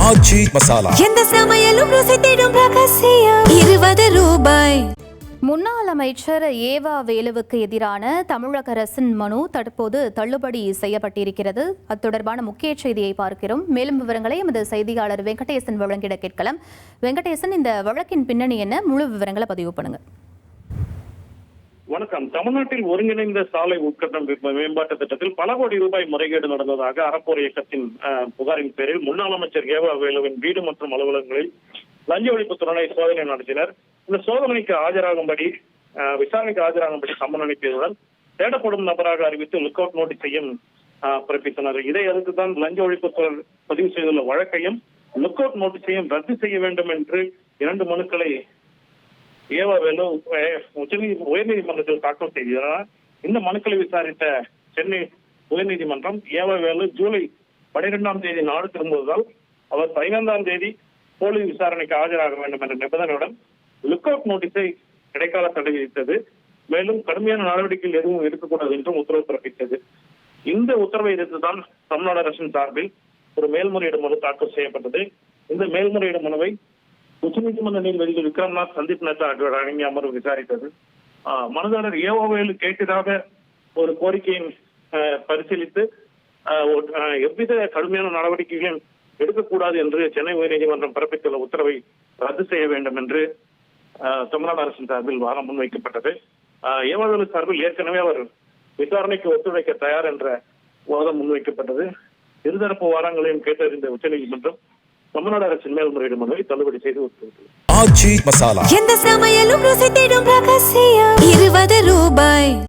ஆச்சி மசாலா. எந்த சமையலும் ருசி தேடும் ரகசியம். 20 ரூபாய். முன்னாள் அமைச்சர் ஏவா வேலுவுக்கு எதிரான தமிழக அரசின் மனு தற்போது தள்ளுபடி செய்யப்பட்டிருக்கிறது. அது தொடர்பான முக்கிய செய்தியை பார்க்கிறோம். மேலும் விவரங்களை எமது செய்தியாளர் வெங்கடேசன் வழங்கிட கேட்கலாம். வெங்கடேசன், இந்த வழக்கின் பின்னணி என்ன? முழு விவரங்களை பதிவு பண்ணுங்க. வணக்கம். தமிழ்நாட்டில் ஒருங்கிணைந்த சாலை உட்கட்டமைப்பு மேம்பாட்டு திட்டத்தில் பல கோடி ரூபாய் முறைகேடு நடந்ததாக அறப்போர் இயக்கத்தின் புகாரின் பேரில் முன்னாள் அமைச்சர் ஏவா வேலுவின் வீடு மற்றும் அலுவலகங்களில் லஞ்ச ஒழிப்புத்துறை சோதனை நடத்தினர். இந்த சோதனைக்கு ஆஜராகும்படி விசாரணைக்கு ஆஜராகும்படி சம்மன் அனுப்பியதுடன் தேடப்படும் நபராக அறிவித்து லுக் அவுட் நோட்டீஸையும் பிறப்பித்தனர். இதை அடுத்துதான் லஞ்ச ஒழிப்புத்துறை பதிவு செய்துள்ள வழக்கையும் லுக் அவுட் நோட்டீஸையும் ரத்து செய்ய வேண்டும் என்று 2 மனுக்களை ஏவா வேலு உயர்நீதிமன்றத்தில் தாக்கல் செய்தார். இந்த மனுக்களை விசாரித்த சென்னை உயர்நீதிமன்றம் ஏவா வேலு ஜூலை 12ஆம் தேதி நாடு திரும்புவதால் அவர் 15ஆம் தேதி போலி விசாரணைக்கு ஆஜராக வேண்டும் என்ற நிபந்தனையுடன் லுக் அவுட் நோட்டீஸை இடைக்கால தடை விதித்தது. மேலும் கடுமையான நடவடிக்கைகள் எதுவும் இருக்கக்கூடாது என்றும் உத்தரவு பிறப்பித்தது. இந்த உத்தரவை எதிர்த்துதான் தமிழ்நாடு அரசின் சார்பில் ஒரு மேல்முறையீடு மனு தாக்கல் செய்யப்பட்டது. இந்த மேல்முறையீடு மனுவை உச்சநீதிமன்ற நீதிபதிகள் விக்ரம்நாத், சந்தீப் நேதா அடங்கிய அமர்வு விசாரித்தது. மனுதாரர் ஏவா வேலு கேட்டதாக ஒரு கோரிக்கையை பரிசீலித்து எவ்வித கடுமையான நடவடிக்கைகளும் எடுக்கக்கூடாது என்று சென்னை உயர்நீதிமன்றம் பிறப்பித்துள்ள உத்தரவை ரத்து செய்ய வேண்டும் என்று தமிழ்நாடு அரசின் சார்பில் வாதம் முன்வைக்கப்பட்டது. ஏவா வேலு சார்பில் ஏற்கனவே அவர் விசாரணைக்கு ஒத்துழைக்க தயார் என்ற வாதம் முன்வைக்கப்பட்டது. இருதரப்பு வாதங்களையும் கேட்டறிந்த உச்சநீதிமன்றம் தமிழ்நாடு அரசின் மேல்முறையீடு மனுவை தள்ளுபடி செய்து உத்தரவிட்டது. ஆச்சி மசாலா. எந்த சமையலும் ருசி தேடும் ரகசியம். 20 ரூபாய்.